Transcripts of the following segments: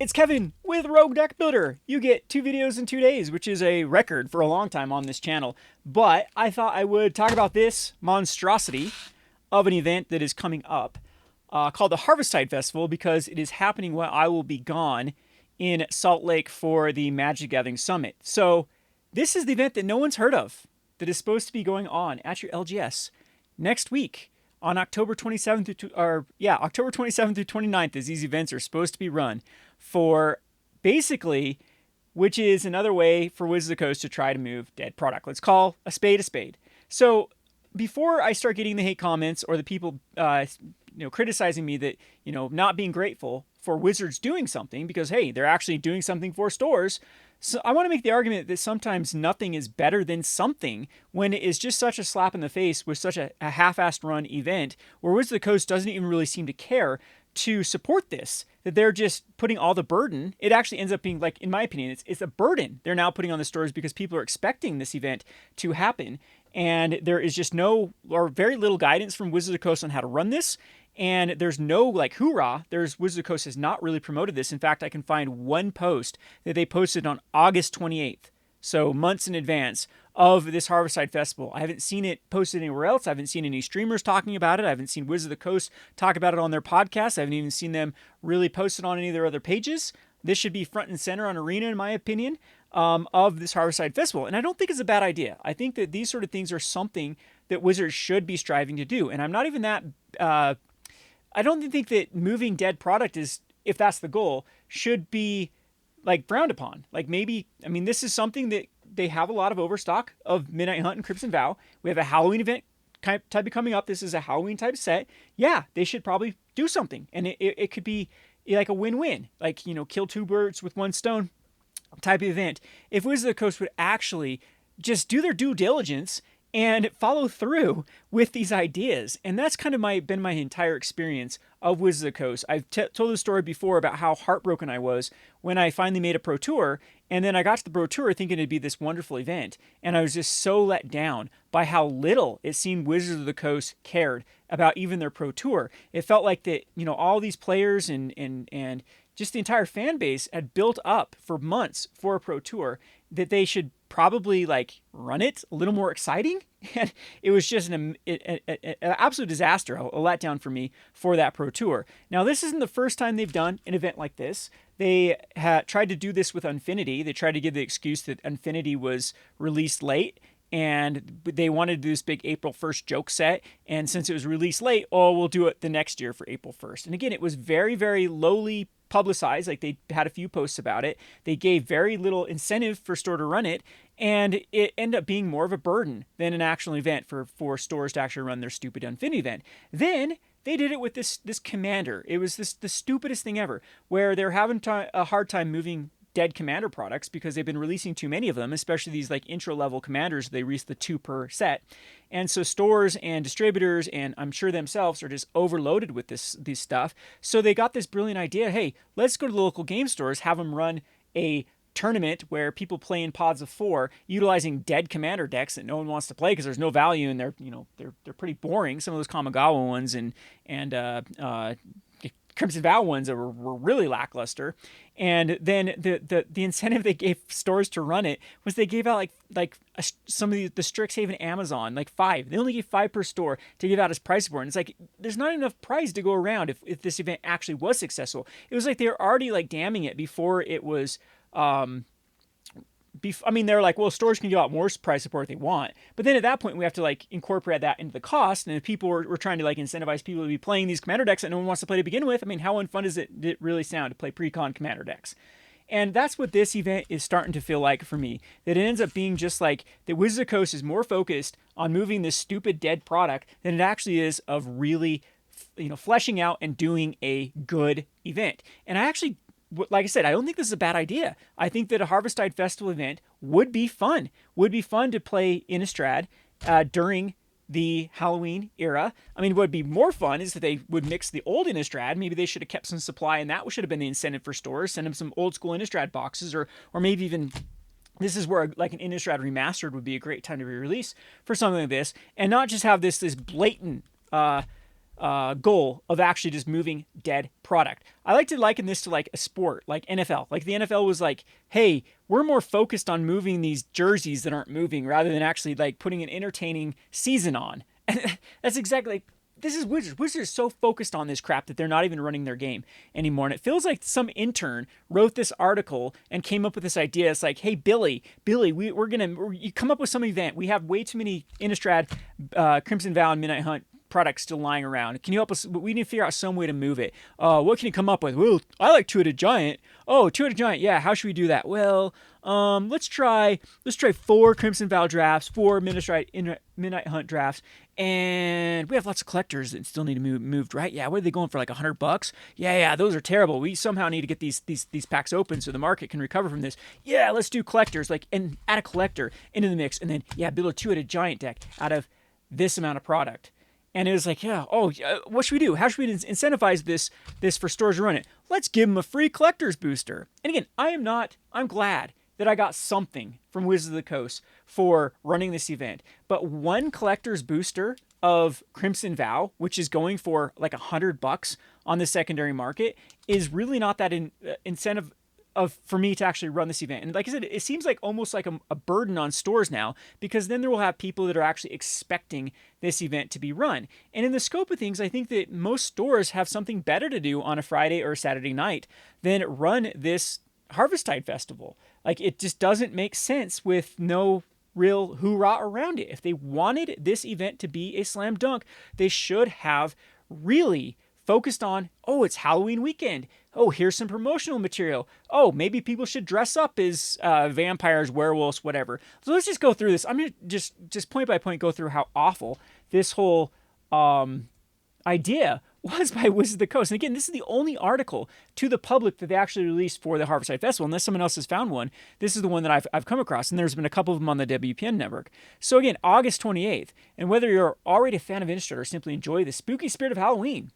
It's Kevin with Rogue Deck Builder. You get 2 videos in 2 days, which is a record for a long time on this channel. But I thought I would talk about this monstrosity of an event that is coming up called the Harvesttide Festival because it is happening while I will be gone in Salt Lake for the Magic Gathering Summit. So this is the event that no one's heard of that is supposed to be going on at your LGS next week on October 27th October 27th through 29th, as these events are supposed to be run for basically, which is another way for Wizards of the Coast to try to move dead product. Let's call a spade a spade. So before I start getting the hate comments or the people criticizing me that not being grateful for Wizards doing something because hey, they're actually doing something for stores. So I want to make the argument that sometimes nothing is better than something when it is just such a slap in the face with such a half-assed run event where Wizards of the Coast doesn't even really seem to care to support this, that they're just putting all the burden. It actually ends up being, like, in my opinion, it's a burden they're now putting on the stores because people are expecting this event to happen. And there is just no or very little guidance from Wizards of the Coast on how to run this. And there's no like hoorah. Wizards of the Coast has not really promoted this. In fact, I can find one post that they posted on August 28th. So months in advance of this Harvesttide Festival. I haven't seen it posted anywhere else. I haven't seen any streamers talking about it. I haven't seen Wizards of the Coast talk about it on their podcast. I haven't even seen them really post it on any of their other pages. This should be front and center on Arena, in my opinion, of this Harvesttide Festival. And I don't think it's a bad idea. I think that these sort of things are something that Wizards should be striving to do. And I'm not even that... I don't think that moving dead product is, if that's the goal, should be like frowned upon. Like maybe, I mean, this is something that they have a lot of overstock of Midnight Hunt and Crimson Vow. We have a Halloween event type of coming up. This is a Halloween type set. Yeah, they should probably do something. And it could be like a win-win, like, kill two birds with one stone type of event. If Wizards of the Coast would actually just do their due diligence and follow through with these ideas. And that's kind of been my entire experience of Wizards of the Coast. I've told the story before about how heartbroken I was when I finally made a Pro Tour, and then I got to the Pro Tour thinking it'd be this wonderful event, and I was just so let down by how little it seemed Wizards of the Coast cared about even their Pro Tour. It felt like that, all these players and just the entire fan base had built up for months for a Pro Tour, that they should probably run it a little more exciting. And it was just an absolute disaster, a letdown for me for that Pro Tour. Now, this isn't the first time they've done an event like this. They had tried to do this with Unfinity. They tried to give the excuse that Unfinity was released late and they wanted to do this big April 1st joke set. And since it was released late, we'll do it the next year for April 1st. And again, it was very, very lowly publicized. Like, they had a few posts about it. They gave very little incentive for store to run it, and it ended up being more of a burden than an actual event for stores to actually run their stupid Unfinity event. Then they did it with this commander. It was the stupidest thing ever, where they're having a hard time moving dead commander products because they've been releasing too many of them, especially these intro level commanders. They release the 2 per set, and so stores and distributors, and I'm sure themselves, are just overloaded with this stuff. So they got this brilliant idea: hey, let's go to the local game stores, have them run a tournament where people play in pods of 4, utilizing dead commander decks that no one wants to play because there's no value, and they're pretty boring. Some of those Kamigawa ones and Crimson Vow ones were really lackluster. And then the incentive they gave stores to run it was they gave out some of the Strixhaven Amazon, 5. They only gave 5 per store to give out as prize support. And it's there's not enough prize to go around if this event actually was successful. It was they were already damning it before it was they're well, stores can give out more price support if they want. But then at that point, we have to incorporate that into the cost. And if people were trying to incentivize people to be playing these commander decks that no one wants to play to begin with, how unfun did it really sound to play pre-con commander decks? And that's what this event is starting to feel like for me. That it ends up being just that Wizards of the Coast is more focused on moving this stupid dead product than it actually is of really, fleshing out and doing a good event. And I actually, like I said, I don't think this is a bad idea. I think that a Harvesttide Festival event would be fun. Would be fun to play Innistrad during the Halloween era. What would be more fun is that they would mix the old Innistrad. Maybe they should have kept some supply, and that should have been the incentive for stores. Send them some old school Innistrad boxes, or maybe even this is where an Innistrad remastered would be a great time to re-release for something like this, and not just have this blatant goal of actually just moving dead product. I like to liken this to like a sport, like NFL. Like the NFL was like, hey, we're more focused on moving these jerseys that aren't moving rather than actually like putting an entertaining season on. And that's exactly like, this is Wizards. Wizards are so focused on this crap that they're not even running their game anymore. And it feels like some intern wrote this article and came up with this idea. It's like, hey, Billy, we're going to you come up with some event. We have way too many Innistrad, Crimson Vow, and Midnight Hunt products still lying around. Can you help us? We need to figure out some way to move it. What can you come up with? Well, I like Two-Headed Giant. Oh, Two-Headed Giant. Yeah, how should we do that? Well, let's try 4 Crimson Vow drafts, 4 Midnight Hunt drafts, and we have lots of collectors that still need to be moved, right? Yeah, what are they going for, like $100? Yeah, those are terrible. We somehow need to get these packs open so the market can recover from this. Yeah, let's do collectors, like, and add a collector into the mix, and then build a Two-Headed Giant deck out of this amount of product. And it was like, what should we do? How should we incentivize this for stores to run it? Let's give them a free collector's booster. And again, I'm glad that I got something from Wizards of the Coast for running this event. But one collector's booster of Crimson Vow, which is going for like $100 on the secondary market, is really not that incentive for me to actually run this event. And like I said, it seems like almost like a burden on stores now, because then there will have people that are actually expecting this event to be run. And in the scope of things, I think that most stores have something better to do on a Friday or a Saturday night than run this Harvesttide Festival. Like, it just doesn't make sense with no real hoorah around it. If they wanted this event to be a slam dunk, they should have really focused on, it's Halloween weekend. Oh, here's some promotional material. Oh, maybe people should dress up as vampires, werewolves, whatever. So let's just go through this. I'm going to just point by point go through how awful this whole idea was by Wizards of the Coast. And again, this is the only article to the public that they actually released for the Harvesttide Festival. Unless someone else has found one, this is the one that I've come across, and there's been a couple of them on the WPN network. So again, August 28th, and whether you're already a fan of Innistrad or simply enjoy the spooky spirit of Halloween,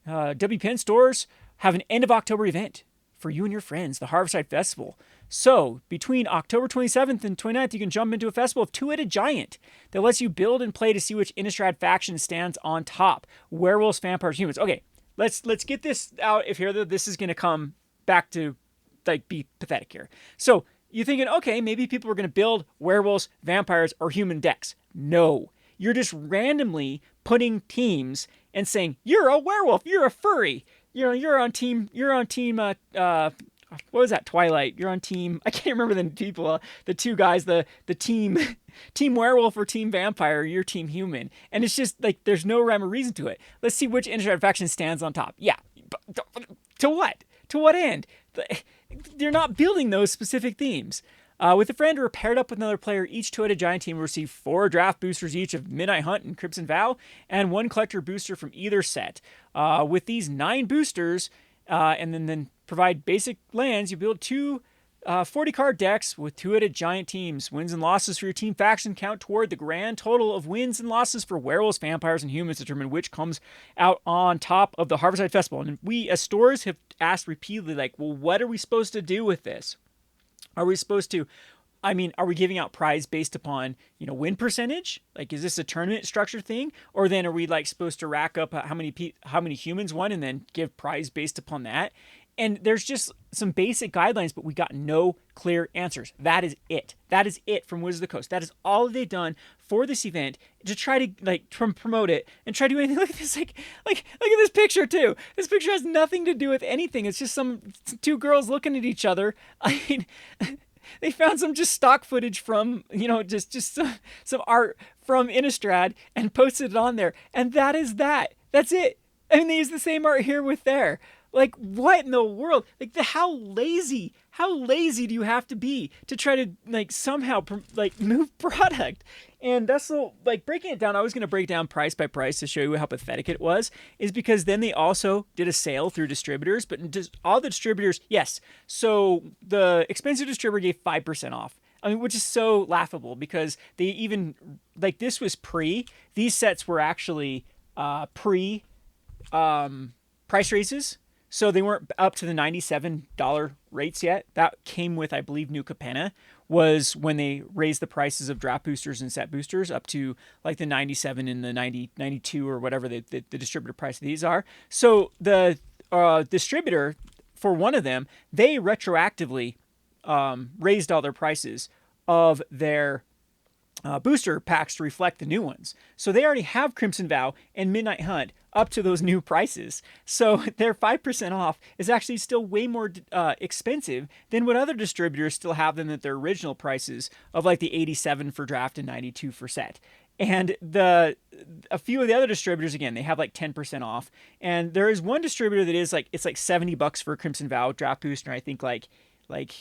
WPN stores have an end of October event for you and your friends, the Harvesttide Festival. So between October 27th and 29th, you can jump into a festival of Two-Headed Giant that lets you build and play to see which Innistrad faction stands on top. Werewolves, vampires, humans. Okay, let's get this out if here this is going to come back to like be pathetic here. So you're thinking, okay, maybe people are going to build werewolves, vampires, or human decks. No, you're just randomly putting teams and saying, you're a werewolf, you're a furry, you're on team, what was that, Twilight? You're on team, I can't remember the people, the two guys, the team werewolf or team vampire, you're team human. And it's just like, there's no rhyme or reason to it. Let's see which Innistrad faction stands on top. Yeah, to what? To what end? They're not building those specific themes. With a friend or paired up with another player, each Two-Headed Giant team will receive 4 draft boosters each of Midnight Hunt and Crimson Vow, and 1 collector booster from either set. With these 9 boosters, and then provide basic lands, you build 2 40-card decks with Two-Headed Giant teams. Wins and losses for your team faction count toward the grand total of wins and losses for werewolves, vampires, and humans to determine which comes out on top of the Harvesttide Festival. And we, as stores, have asked repeatedly, like, well, what are we supposed to do with this? Are we supposed to, are we giving out prize based upon, win percentage? Like, is this a tournament structure thing? Or then are we like supposed to rack up how many humans won and then give prize based upon that? And there's just some basic guidelines, but we got no clear answers. That is it. That is it from Wizards of the Coast. That is all they've done for this event to try to promote it and try to do anything like this. Like look at this picture too. This picture has nothing to do with anything. It's just some 2 girls looking at each other. They found some just stock footage from, just some art from Innistrad and posted it on there. And that is that. That's it. They use the same art here with there. Like, what in the world? Like, how lazy do you have to be to try to, like, somehow, move product? And that's so, like, breaking it down, I was going to break down price by price to show you how pathetic it was, is because then they also did a sale through distributors, but just all the distributors, yes. So the expensive distributor gave 5% off. Which is so laughable because they even, like, this was these sets were actually pre price raises. So they weren't up to the $97 rates yet. That came with, I believe, New Capenna, was when they raised the prices of draft boosters and set boosters up to like the 97 and the 90, 92 or whatever the distributor price of these are. So the distributor for one of them, they retroactively raised all their prices of their booster packs to reflect the new ones. So they already have Crimson Vow and Midnight Hunt up to those new prices. So their 5% off is actually still way more expensive than what other distributors still have them at their original prices of like the 87 for draft and 92 for set. And a few of the other distributors, again, they have like 10% off. And there is one distributor that is like, it's like $70 for Crimson Vow draft booster, and I think like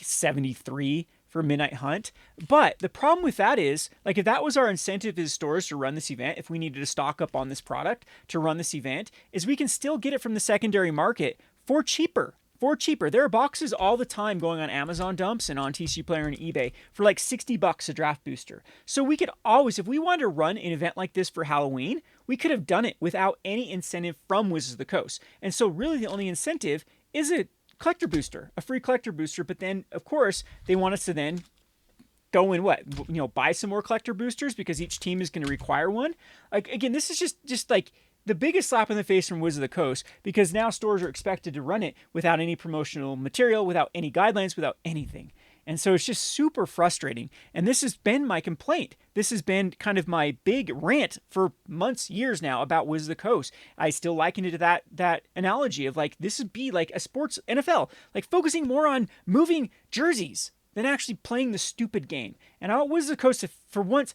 73 for Midnight Hunt. But the problem with that is, like, if that was our incentive as stores to run this event, if we needed to stock up on this product to run this event, is we can still get it from the secondary market for cheaper. There are boxes all the time going on Amazon dumps and on TCU Player and eBay for like $60 a draft booster. So we could always, if we wanted to run an event like this for Halloween, we could have done it without any incentive from Wizards of the Coast. And so really the only incentive is a collector booster, a free collector booster. But then, of course, they want us to then go and buy some more collector boosters because each team is going to require one. Like, again, this is just like the biggest slap in the face from Wizards of the Coast, because now stores are expected to run it without any promotional material, without any guidelines, without anything. And so it's just super frustrating. And this has been my complaint. This has been kind of my big rant for months, years now about Wizards of the Coast. I still liken it to that analogy of like, this would be like a sports NFL, like focusing more on moving jerseys than actually playing the stupid game. And I want Wizards of the Coast to, for once,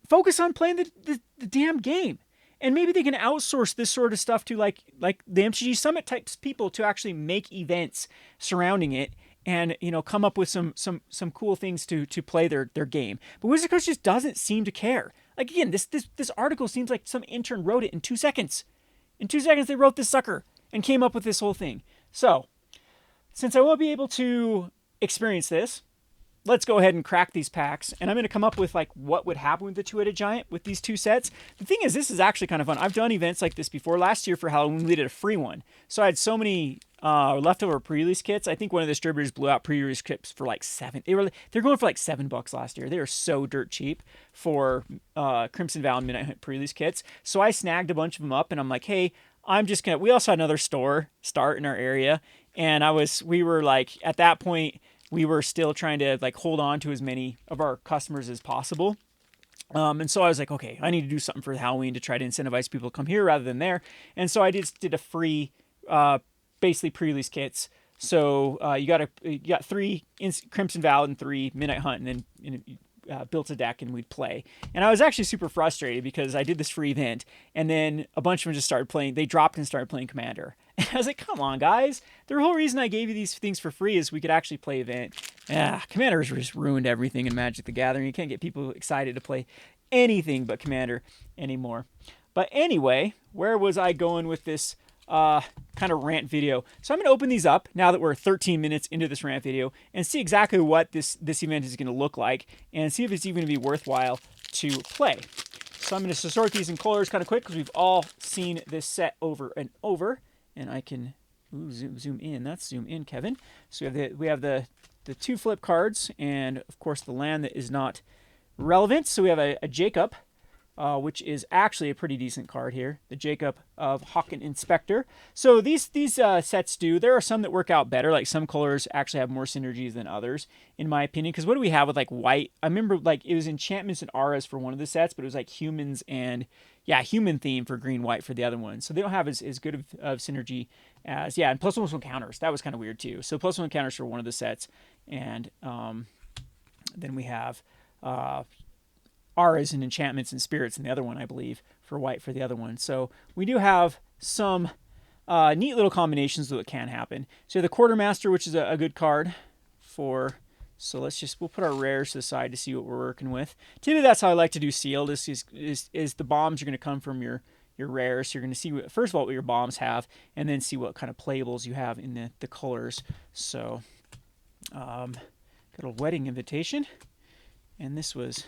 focus on playing the damn game. And maybe they can outsource this sort of stuff to like the MTG Summit types people to actually make events surrounding it and, come up with some cool things to play their game. But Wizards of the Coast just doesn't seem to care. Like, again, this article seems like some intern wrote it in 2 seconds. In 2 seconds, they wrote this sucker and came up with this whole thing. So, since I won't be able to experience this, let's go ahead and crack these packs. And I'm going to come up with like what would happen with the Two-Headed Giant with these two sets. The thing is, this is actually kind of fun. I've done events like this before. Last year for Halloween, we did a free one. So I had so many leftover pre-release kits. I think one of the distributors blew out pre-release kits for like they're going for like $7 last year. They were so dirt cheap for Crimson Vow and Midnight Hunt pre-release kits. So I snagged a bunch of them up and I'm like, hey, we also had another store start in our area. And we were like, at that point, we were still trying to like hold on to as many of our customers as possible. And so I was like, okay, I need to do something for Halloween to try to incentivize people to come here rather than there. And so I just did a free, basically pre-release kits. So you got 3 Crimson Vow and 3 Midnight Hunt, and then built a deck and we'd play. And I was actually super frustrated because I did this free event and then a bunch of them just started playing. They dropped and started playing Commander. And I was like, come on, guys. The whole reason I gave you these things for free is we could actually play event. Commander's just ruined everything in Magic the Gathering. You can't get people excited to play anything but Commander anymore. But anyway, where was I going with this kind of rant video? So I'm going to open these up now that we're 13 minutes into this rant video and see exactly what this event is going to look like and see if it's even going to be worthwhile to play. So I'm going to sort these in colors kind of quick because we've all seen this set over and over. And I can zoom in. That's zoom in, Kevin. So we have the 2 flip cards and, of course, the land that is not relevant. So we have a Jacob, which is actually a pretty decent card here. The Jacob of Hawken Inspector. So these sets there are some that work out better. Like some colors actually have more synergies than others, in my opinion. Because what do we have with like white? I remember like it was enchantments and auras for one of the sets, but it was like humans and human theme for green-white for the other one. So they don't have as good of synergy as, and +1/+1 counters. That was kind of weird too. So +1 counters for one of the sets. And then we have auras and enchantments and spirits in the other one, I believe, for white for the other one. So we do have some neat little combinations that can happen. So the Quartermaster, which is a good card for... So we'll put our rares to the side to see what we're working with. Typically, that's how I like to do sealed, is the bombs are going to come from your rares. So you're going to see, first of all, what your bombs have, and then see what kind of playables you have in the colors. So, got a wedding invitation. And this was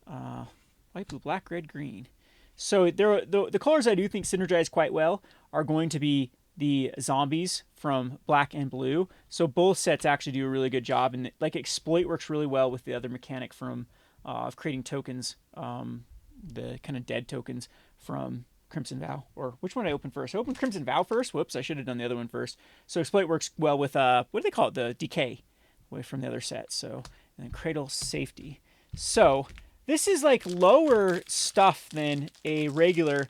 white, blue, black, red, green. So the colors I do think synergize quite well are going to be the zombies from black and blue. So both sets actually do a really good job, and like exploit works really well with the other mechanic from of creating tokens, the kind of dead tokens from Crimson Vow. Or which one did I open first? I opened Crimson Vow first. Whoops, I should have done the other one first. So exploit works well with what do they call it? The decay away from the other set. So and then cradle safety. So this is like lower stuff than a regular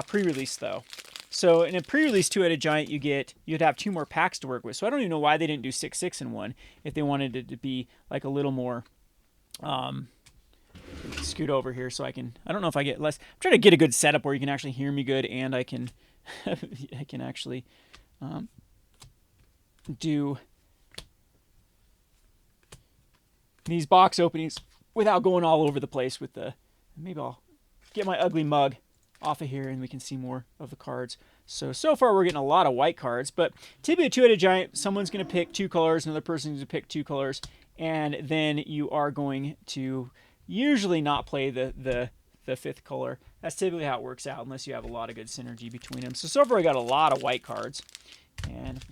pre-release though. So in a pre-release two-headed giant, you'd have 2 more packs to work with. So I don't even know why they didn't do 6/6 in one if they wanted it to be like a little more. Scoot over here so I don't know if I get less. I'm trying to get a good setup where you can actually hear me good, and I can I can actually do these box openings without going all over the place with the. Maybe I'll get my ugly mug off of here and we can see more of the cards. So far we're getting a lot of white cards, but typically a two-headed giant, someone's going to pick 2 colors, another person's going to pick 2 colors, and then you are going to usually not play the 5th color. That's typically how it works out, unless you have a lot of good synergy between them. So far I got a lot of white cards, and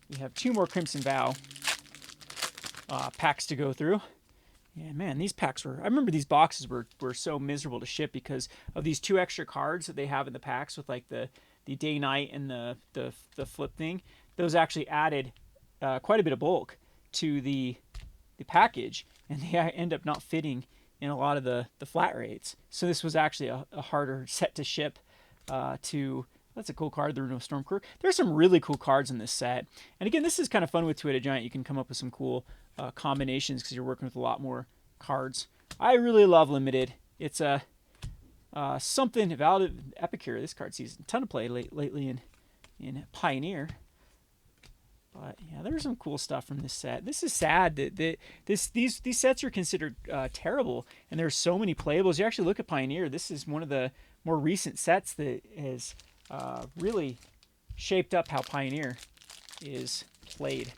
we have 2 more Crimson Vow packs to go through. Yeah, man, these packs I remember these boxes were so miserable to ship because of these 2 extra cards that they have in the packs with like the day-night and the flip thing. Those actually added quite a bit of bulk to the package, and they end up not fitting in a lot of the flat rates. So this was actually a harder set to ship to. That's a cool card, the Rune of Storm Crew. There's some really cool cards in this set. And again, this is kind of fun with Two-Headed Giant. You can come up with some cool combinations because you're working with a lot more cards. I really love Limited. It's a something valid Epicure. This card sees a ton of play lately in Pioneer. But yeah, there's some cool stuff from this set. This is sad that these sets are considered terrible, and there's so many playables. You actually look at Pioneer. This is one of the more recent sets that has really shaped up how Pioneer is played.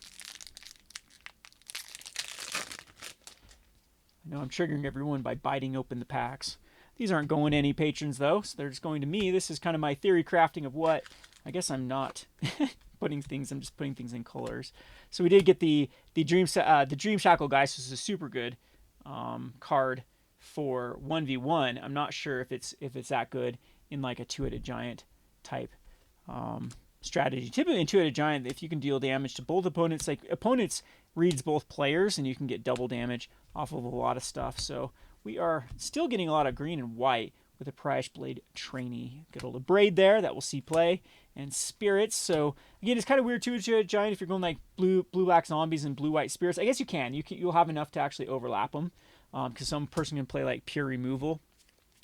I know I'm triggering everyone by biting open the packs. These aren't going to any patrons though, so they're just going to me. This is kind of my theory crafting of what. I guess I'm not putting things. I'm just putting things in colors. So we did get the Dream Shackle Geist, which is a super good card for 1v1. I'm not sure if it's that good in like a two-headed giant type strategy. Typically in two-headed giant, if you can deal damage to both opponents, like opponents reads both players, and you can get double damage off of a lot of stuff. So we are still getting a lot of green and white with a Price Blade Trainee. Good old Braid there that we'll see play, and Spirits. So again, it's kind of weird too with two-headed giant if you're going like blue black zombies and blue white spirits. I guess you can. You'll have enough to actually overlap them, because some person can play like pure removal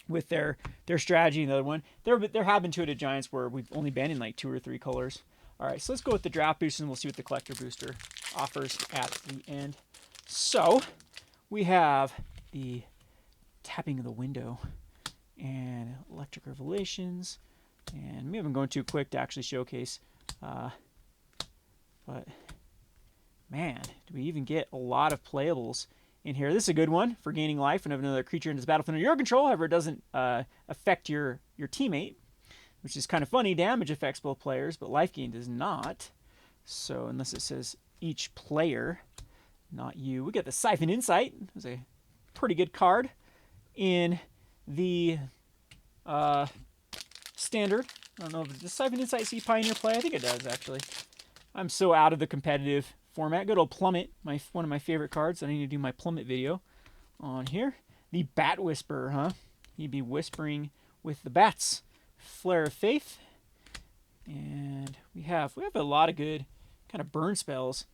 with their strategy. Another one, there have been two-headed giants where we've only been in like 2 or 3 colors. All right, so let's go with the draft booster, and we'll see what the collector booster offers at the end. So we have the Tapping of the Window and Electric Revelations, and maybe I'm going too quick to actually showcase, but man, do we even get a lot of playables in here. This is a good one for gaining life whenever another creature enters the battlefield under your control. However, it doesn't affect your teammate, which is kind of funny. Damage affects both players, but life gain does not. So unless it says each player, not you. We get the Siphon Insight. It was a pretty good card in the standard. I don't know if the Siphon Insight see Pioneer play. I think it does, actually. I'm so out of the competitive format. Good old Plummet, one of my favorite cards. I need to do my Plummet video on here. The Bat Whisperer, huh? He'd be whispering with the bats. Flare of Faith. And we have a lot of good kind of burn spells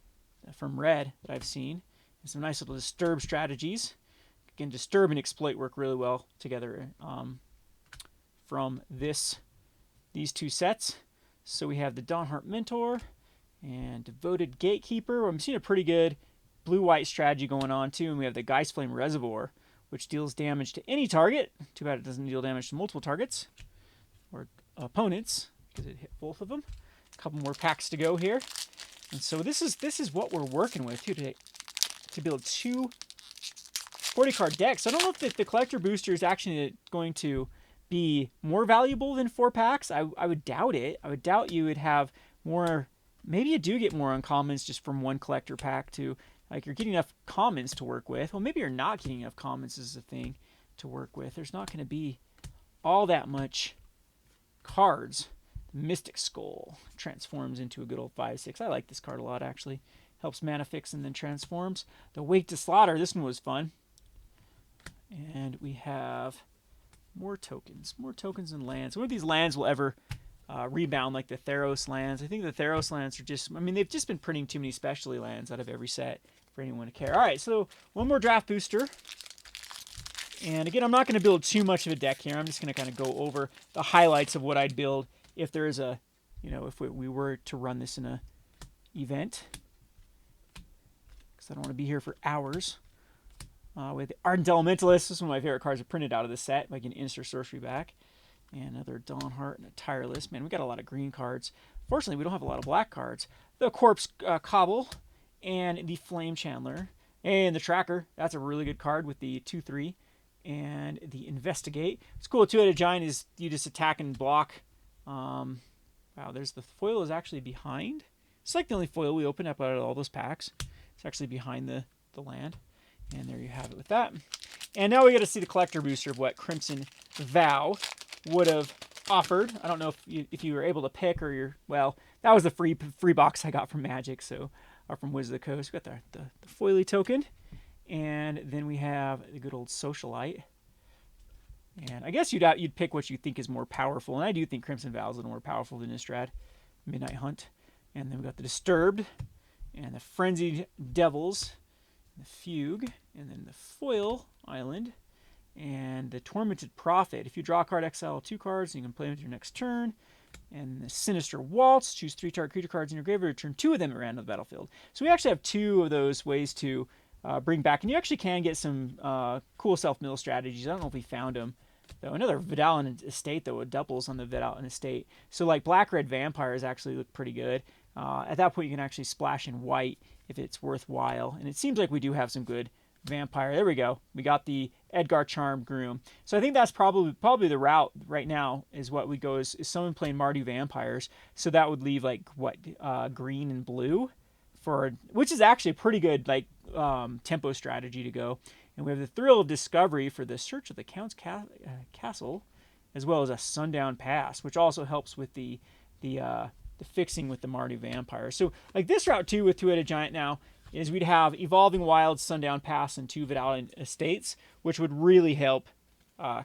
from Red that I've seen. And some nice little disturb strategies. Again, disturb and exploit work really well together from these 2 sets. So we have the Dawnheart Mentor and Devoted Gatekeeper. I'm seeing a pretty good blue-white strategy going on too. And we have the Geist Flame Reservoir, which deals damage to any target. Too bad it doesn't deal damage to multiple targets or opponents, because it hit both of them. A couple more packs to go here. And so this is what we're working with too today, to build 2 40-card decks. So I don't know if the collector booster is actually going to be more valuable than 4 packs? I would doubt it. I would doubt you would have more. Maybe you do get more uncommons just from one collector pack to, like, you're getting enough commons to work with. Well, maybe you're not getting enough commons as a thing to work with. There's not going to be all that much cards. Mystic Skull transforms into a good old 5/6. I like this card a lot, actually. Helps mana fix and then transforms. The Wake to Slaughter. This one was fun. And we have more tokens. More tokens and lands. One of these lands will ever rebound like the Theros lands. I think the Theros lands are just... I mean, they've just been printing too many specialty lands out of every set for anyone to care. All right, so one more draft booster. And again, I'm not going to build too much of a deck here. I'm just going to kind of go over the highlights of what I'd build if there is a, you know, if we were to run this in a event. Because I don't want to be here for hours. With Ardent Elementalist, this is one of my favorite cards are printed out of the set. I can insert sorcery back. And another Dawnheart and a Tireless. Man, we got a lot of green cards. Fortunately, we don't have a lot of black cards. The Corpse Cobble and the Flame Chandler. And the Tracker. That's a really good card with the 2/3. And the Investigate. What's cool with Two-Headed Giant is you just attack and block. Wow, there's the foil is actually behind. It's like the only foil we opened up out of all those packs. It's actually behind the land. And there you have it with that. And now we got to see the collector booster of what Crimson Vow would have offered. I don't know if you were able to pick or you're... Well, that was the free box I got from Magic, so... Or from Wizard of the Coast. We got the foily token. And then we have the good old Socialite. And I guess you'd pick what you think is more powerful. And I do think Crimson Vow is a little more powerful than Innistrad. Midnight Hunt. And then we got the Disturbed. And the Frenzied Devils. The Fugue, and then the Foil Island, and the Tormented Prophet. If you draw a card, exile 2 cards, you can play them with your next turn. And the Sinister Waltz, choose 3 target creature cards in your graveyard, return 2 of them at random to the battlefield. So we actually have 2 of those ways to bring back, and you actually can get some cool self-mill strategies. I don't know if we found them, though. Another Vidalin Estate, though, it doubles on the Vidalin Estate. So like Black-Red Vampires actually look pretty good. At that point, you can actually splash in white if it's worthwhile. And it seems like we do have some good vampire. There we go. We got the Edgar Charm Groom. So I think that's probably the route right now is what we go is someone playing Mardu Vampires. So that would leave like what green and blue for, which is actually a pretty good like tempo strategy to go. And we have the Thrill of Discovery for the Search of the Count's Castle, as well as a Sundown Pass, which also helps with the fixing with the Mardu Vampire. So like this route too with Two-Headed Giant now is we'd have Evolving Wilds, Sundown Pass, and 2 Vidalin Estates, which would really help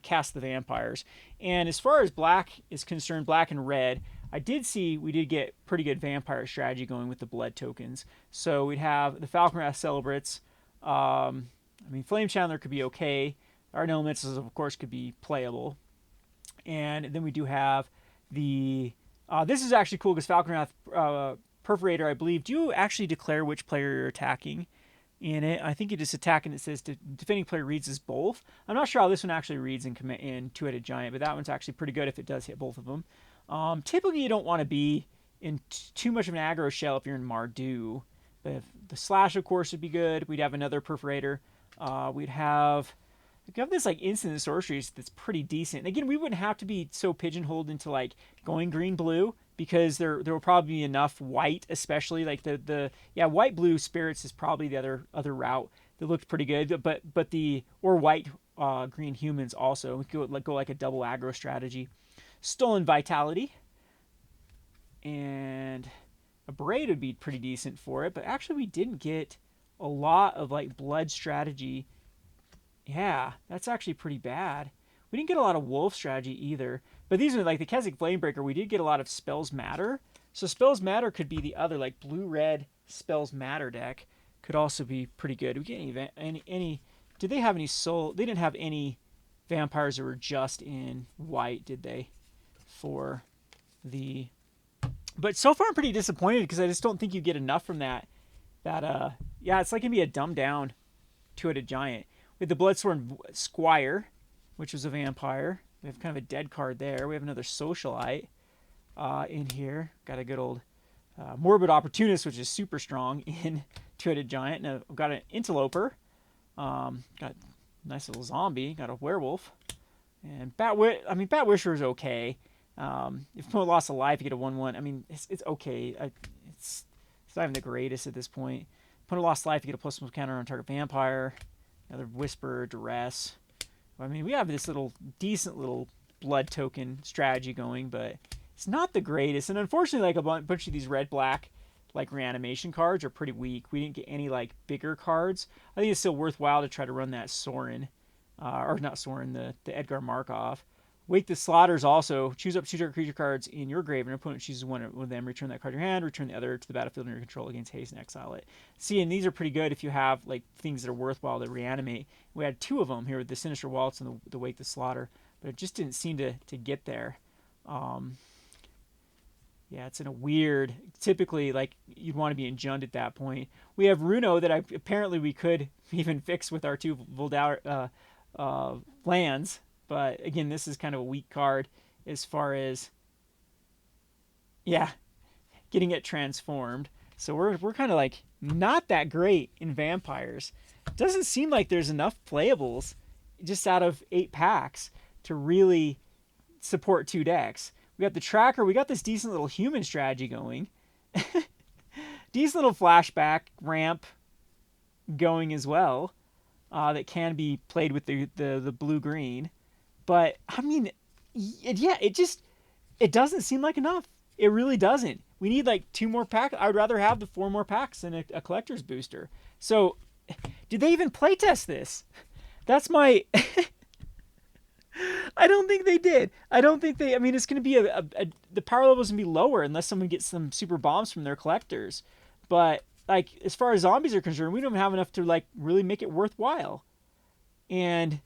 cast the vampires. And as far as black is concerned, black and red, I did see we did get pretty good vampire strategy going with the blood tokens. So we'd have the Falconwrath Celebrates. I mean, Flame Chandler could be okay. Ardent Elementals, of course, could be playable. And then we do have the... this is actually cool because Falconwrath Perforator, I believe, do you actually declare which player you're attacking in it? I think you just attack and it says defending player reads as both. I'm not sure how this one actually reads in Two-Headed Giant, but that one's actually pretty good if it does hit both of them. Typically, you don't want to be in too much of an aggro shell if you're in Mardu. But if the Slash, of course, would be good. We'd have another Perforator. We have this like instant sorceries that's pretty decent. And again, we wouldn't have to be so pigeonholed into like going green-blue because there will probably be enough white, especially like the white-blue spirits is probably the other route that looked pretty good. But or white green humans also. We could go like a double aggro strategy. Stolen Vitality and a Braid would be pretty decent for it. But actually, we didn't get a lot of like blood strategy. Yeah, that's actually pretty bad. We didn't get a lot of wolf strategy either. But these are like the Keswick Flamebreaker. We did get a lot of Spells Matter. So Spells Matter could be the other like blue-red Spells Matter deck. Could also be pretty good. We get any? Did they have any soul? They didn't have any vampires that were just in white, did they? For the. But so far I'm pretty disappointed because I just don't think you get enough from that. Yeah, it's like gonna be a dumbed down Two-Headed Giant. With the Bloodsworn Squire, which was a vampire. We have kind of a dead card there. We have another Socialite in here. Got a good old Morbid Opportunist, which is super strong in Two-Headed Giant. Now we've got an Interloper. Got a nice little zombie. Got a werewolf. And I mean, Bat Wisher is okay. If opponent lost a life, you get a 1/1. I mean, it's okay. It's it's not even the greatest at this point. Opponent lost life, you get a +1 counter on target vampire. Another Whisper, Duress. I mean, we have this little decent little blood token strategy going, but it's not the greatest. And unfortunately, like a bunch of these red-black like reanimation cards are pretty weak. We didn't get any like bigger cards. I think it's still worthwhile to try to run that Sorin, or not Sorin, the Edgar Markov. Wake the Slaughters also. Choose up 2 target creature cards in your grave, and your opponent chooses one of them. Return that card to your hand. Return the other to the battlefield in your control against haste and exile it. See, and these are pretty good if you have like things that are worthwhile to reanimate. We had 2 of them here with the Sinister Waltz and the Wake the Slaughter, but it just didn't seem to get there. Yeah, it's in a weird. Typically, like you'd want to be in Jund at that point. We have Runo that apparently we could even fix with our 2 Voldar lands. But again, this is kind of a weak card as far as, yeah, getting it transformed. So we're kind of like not that great in vampires. Doesn't seem like there's enough playables just out of 8 packs to really support 2 decks. We got the tracker. We got this decent little human strategy going. Decent little flashback ramp going as well, that can be played with the blue-green. But, I mean, yeah, it doesn't seem like enough. It really doesn't. We need like 2 more packs. I would rather have the 4 more packs than a collector's booster. So, did they even playtest this? That's my... I don't think they did. I don't think they... I mean, it's going to be the power level is going to be lower unless someone gets some super bombs from their collectors. But, like, as far as zombies are concerned, we don't have enough to, like, really make it worthwhile. And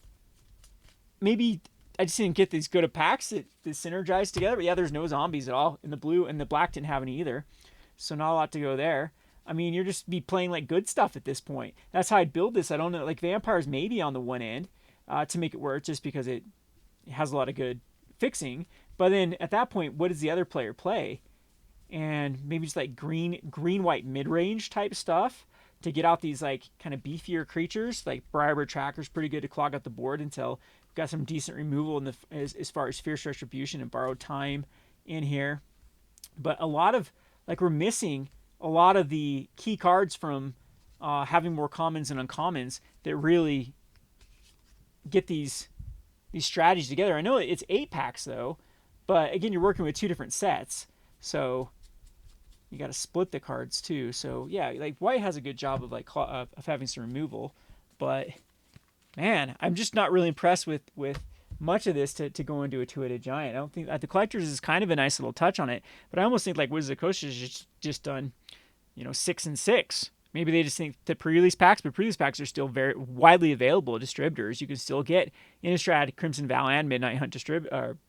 maybe I just didn't get these good of packs that synergize together. But yeah, there's no zombies at all. And the blue and the black didn't have any either. So not a lot to go there. I mean, you're just be playing, like, good stuff at this point. That's how I'd build this. I don't know. Like, vampires maybe on the one end to make it work just because it has a lot of good fixing. But then at that point, what does the other player play? And maybe just like green white mid-range type stuff to get out these like kind of beefier creatures. Like Briarbird Tracker's pretty good to clog out the board until we've got some decent removal in as far as Fierce Retribution and Borrowed Time in here. But a lot of like we're missing a lot of the key cards from having more commons and uncommons that really get these strategies together. I know it's 8 packs though, but again, you're working with 2 different sets, so you got to split the cards too. So yeah, like white has a good job of like of having some removal, but man, I'm just not really impressed with much of this to go into a 2-headed giant. I don't think the collectors is kind of a nice little touch on it, but I almost think like Wizards of the Coast has just done, 6 and 6. Maybe they just think the pre-release packs, but pre-release packs are still very widely available to distributors. You can still get Innistrad, Crimson Vow, and Midnight Hunt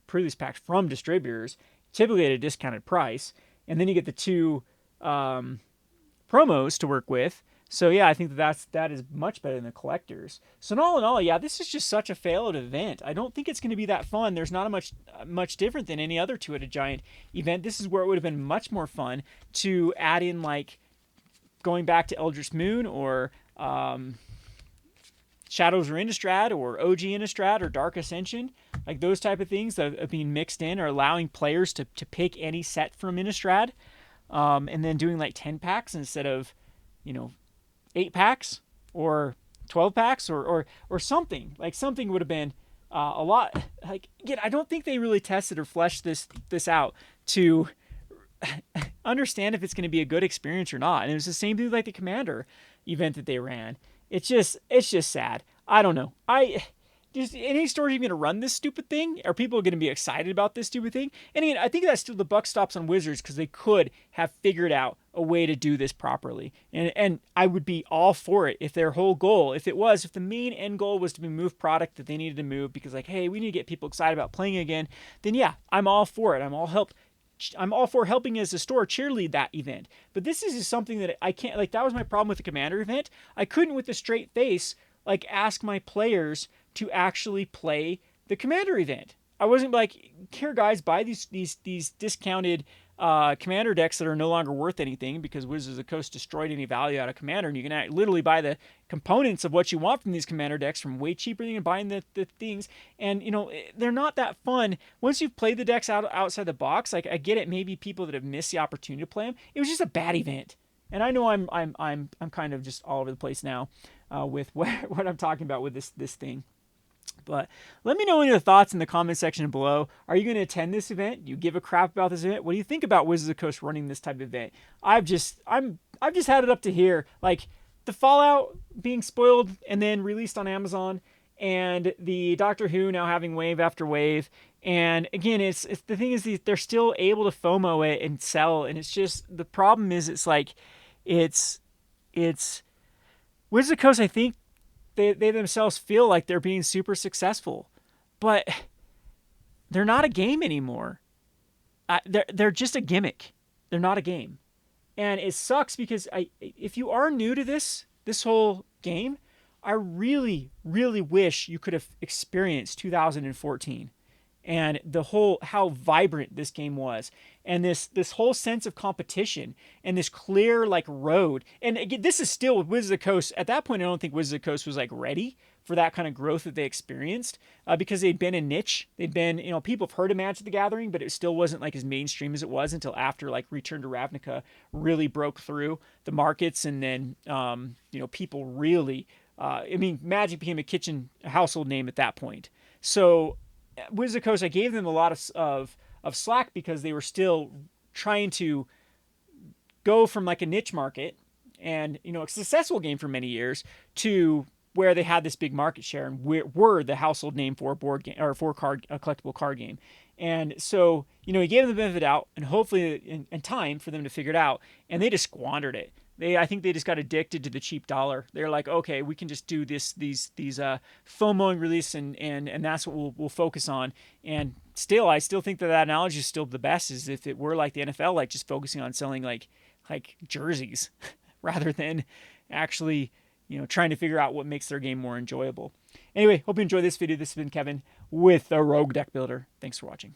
pre-release packs from distributors, typically at a discounted price. And then you get the 2 promos to work with. So yeah, I think that is much better than the collectors. So all in all, yeah, this is just such a failed event. I don't think it's going to be that fun. There's not much different than any other 2-headed giant event. This is where it would have been much more fun to add in like going back to Eldritch Moon or Shadows or Innistrad or OG Innistrad or Dark Ascension, like those type of things that are being mixed in or allowing players to pick any set from Innistrad, and then doing like 10 packs instead of 8 packs or 12 packs or something. Like something would have been a lot. Like again, I don't think they really tested or fleshed this out to understand if it's going to be a good experience or not. And it was the same thing with like the Commander event that they ran. It's just sad. I don't know. Just any stores even going to run this stupid thing? Are people going to be excited about this stupid thing? And again, I think that's still the buck stops on Wizards because they could have figured out a way to do this properly. And I would be all for it if their whole goal, if the main end goal was to move product that they needed to move because like, hey, we need to get people excited about playing again, then yeah, I'm all for it. I'm all for helping as a store cheerlead that event. But this is just something that I can't, like, that was my problem with the Commander event. I couldn't with a straight face, like, ask my players to actually play the Commander event. I wasn't like, here guys, buy these discounted commander decks that are no longer worth anything because Wizards of the Coast destroyed any value out of commander, and you can literally buy the components of what you want from these commander decks from way cheaper than you can buy in the things. And they're not that fun once you've played the decks outside the box. Like, I get it, maybe people that have missed the opportunity to play them. It was just a bad event. And I know I'm kind of just all over the place now with what I'm talking about with this thing. But let me know your thoughts in the comment section below. Are you going to attend this event? Do you give a crap about this event? What do you think about Wizards of the Coast running this type of event? I've just had it up to here. Like, the Fallout being spoiled and then released on Amazon, and the Doctor Who now having wave after wave. And again, it's the thing is they're still able to FOMO it and sell, and it's just the problem is it's Wizards of the Coast. I think they themselves feel like they're being super successful, but they're not a game anymore. They're just a gimmick. They're not a game, and it sucks because if you are new to this whole game, I really, really wish you could have experienced 2014 and the whole how vibrant this game was, and this whole sense of competition and this clear like road. And again, this is still with Wizards of the Coast. At that point, I don't think Wizards of the Coast was like ready for that kind of growth that they experienced because they'd been a niche. They'd been, people have heard of Magic the Gathering, but it still wasn't like as mainstream as it was until after like Return to Ravnica really broke through the markets, and then people really. Magic became a household name at that point. So Wizards of the Coast, I gave them a lot of slack because they were still trying to go from like a niche market and a successful game for many years to where they had this big market share and were the household name for a board game or for a collectible card game. And so he gave them the benefit of the doubt and hopefully in time for them to figure it out, and they just squandered it. I think they just got addicted to the cheap dollar. They're like, okay, we can just do these FOMOing release and that's what we'll focus on. And still, I still think that analogy is still the best. Is if it were like the NFL, like just focusing on selling like jerseys rather than actually trying to figure out what makes their game more enjoyable. Anyway, hope you enjoyed this video. This has been Kevin with the Rogue Deck Builder. Thanks for watching.